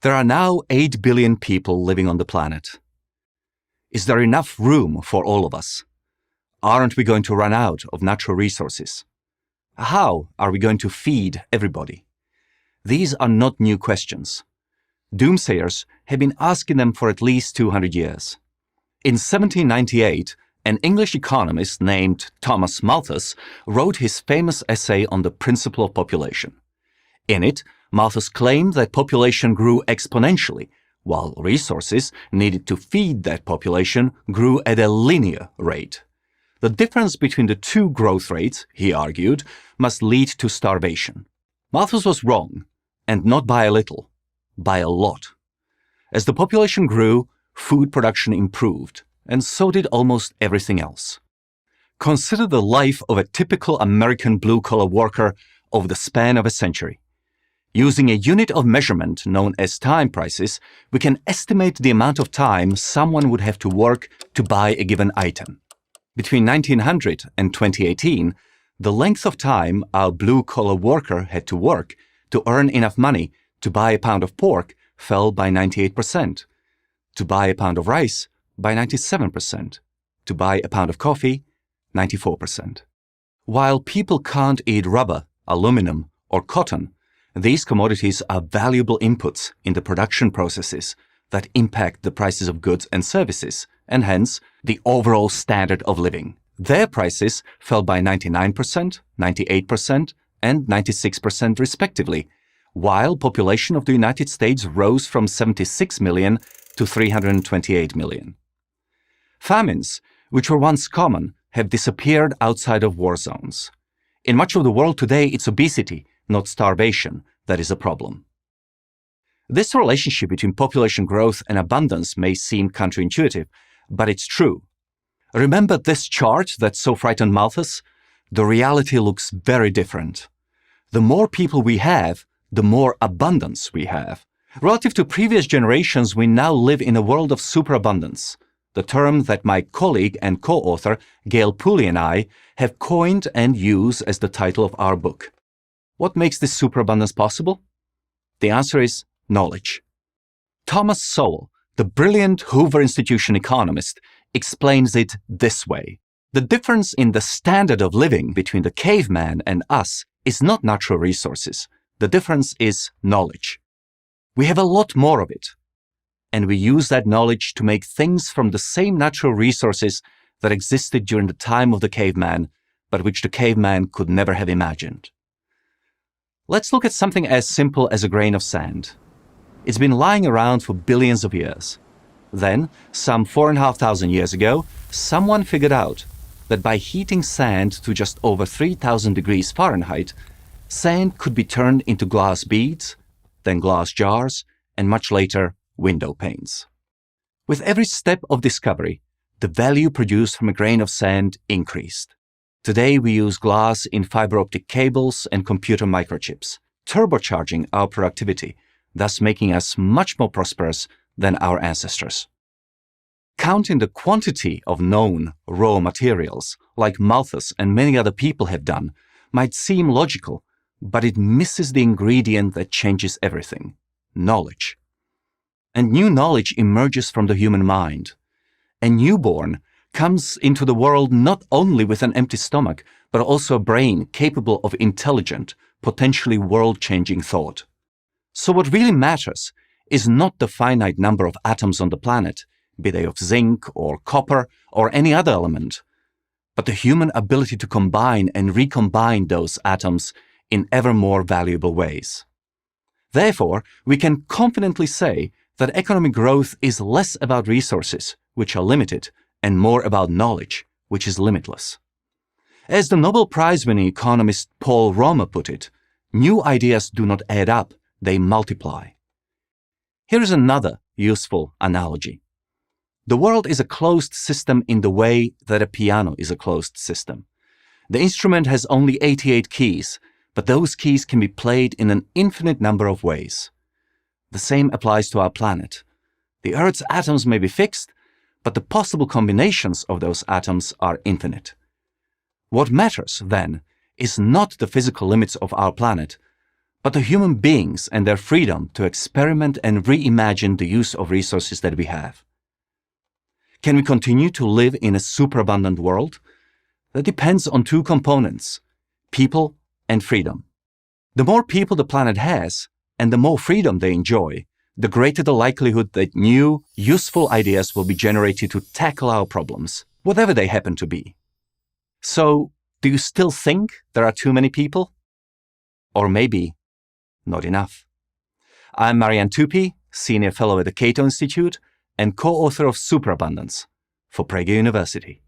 There are now 8 billion people living on the planet. Is there enough room for all of us? Aren't we going to run out of natural resources? How are we going to feed everybody? These are not new questions. Doomsayers have been asking them for at least 200 years. In 1798, an English economist named Thomas Malthus wrote his famous essay on the principle of population. In it, Malthus claimed that population grew exponentially, while resources needed to feed that population grew at a linear rate. The difference between the two growth rates, he argued, must lead to starvation. Malthus was wrong, and not by a little, by a lot. As the population grew, food production improved, and so did almost everything else. Consider the life of a typical American blue-collar worker over the span of a century. Using a unit of measurement known as time prices, we can estimate the amount of time someone would have to work to buy a given item. Between 1900 and 2018, the length of time our blue-collar worker had to work to earn enough money to buy a pound of pork fell by 98%, to buy a pound of rice by 97%, to buy a pound of coffee, 94%. While people can't eat rubber, aluminum, or cotton, these commodities are valuable inputs in the production processes that impact the prices of goods and services, and hence the overall standard of living. Their prices fell by 99%, 98%, and 96% respectively, while population of the United States rose from 76 million to 328 million. Famines, which were once common, have disappeared outside of war zones. In much of the world today, it's obesity, not starvation, that is a problem. This relationship between population growth and abundance may seem counterintuitive, but it's true. Remember this chart that so frightened Malthus? The reality looks very different. The more people we have, the more abundance we have. Relative to previous generations, we now live in a world of superabundance, the term that my colleague and co-author Gail Pooley and I have coined and use as the title of our book. What makes this superabundance possible? The answer is knowledge. Thomas Sowell, the brilliant Hoover Institution economist, explains it this way. The difference in the standard of living between the caveman and us is not natural resources. The difference is knowledge. We have a lot more of it, and we use that knowledge to make things from the same natural resources that existed during the time of the caveman, but which the caveman could never have imagined. Let's look at something as simple as a grain of sand. It's been lying around for billions of years. Then, some 4,500 years ago, someone figured out that by heating sand to just over 3,000 degrees Fahrenheit, sand could be turned into glass beads, then glass jars, and much later, window panes. With every step of discovery, the value produced from a grain of sand increased. Today, we use glass in fiber optic cables and computer microchips, turbocharging our productivity, thus making us much more prosperous than our ancestors. Counting the quantity of known raw materials, like Malthus and many other people have done, might seem logical, but it misses the ingredient that changes everything: knowledge. And new knowledge emerges from the human mind. A newborn comes into the world not only with an empty stomach, but also a brain capable of intelligent, potentially world-changing thought. So what really matters is not the finite number of atoms on the planet, be they of zinc or copper or any other element, but the human ability to combine and recombine those atoms in ever more valuable ways. Therefore, we can confidently say that economic growth is less about resources, which are limited, and more about knowledge, which is limitless. As the Nobel Prize-winning economist Paul Romer put it, new ideas do not add up, they multiply. Here is another useful analogy. The world is a closed system in the way that a piano is a closed system. The instrument has only 88 keys, but those keys can be played in an infinite number of ways. The same applies to our planet. The Earth's atoms may be fixed, but the possible combinations of those atoms are infinite. What matters, then, is not the physical limits of our planet, but the human beings and their freedom to experiment and reimagine the use of resources that we have. Can we continue to live in a superabundant world? That depends on two components: people and freedom. The more people the planet has, and the more freedom they enjoy, the greater the likelihood that new, useful ideas will be generated to tackle our problems, whatever they happen to be. So, do you still think there are too many people? Or maybe not enough. I'm Marianne Tupy, Senior Fellow at the Cato Institute and co-author of Superabundance for Prager University.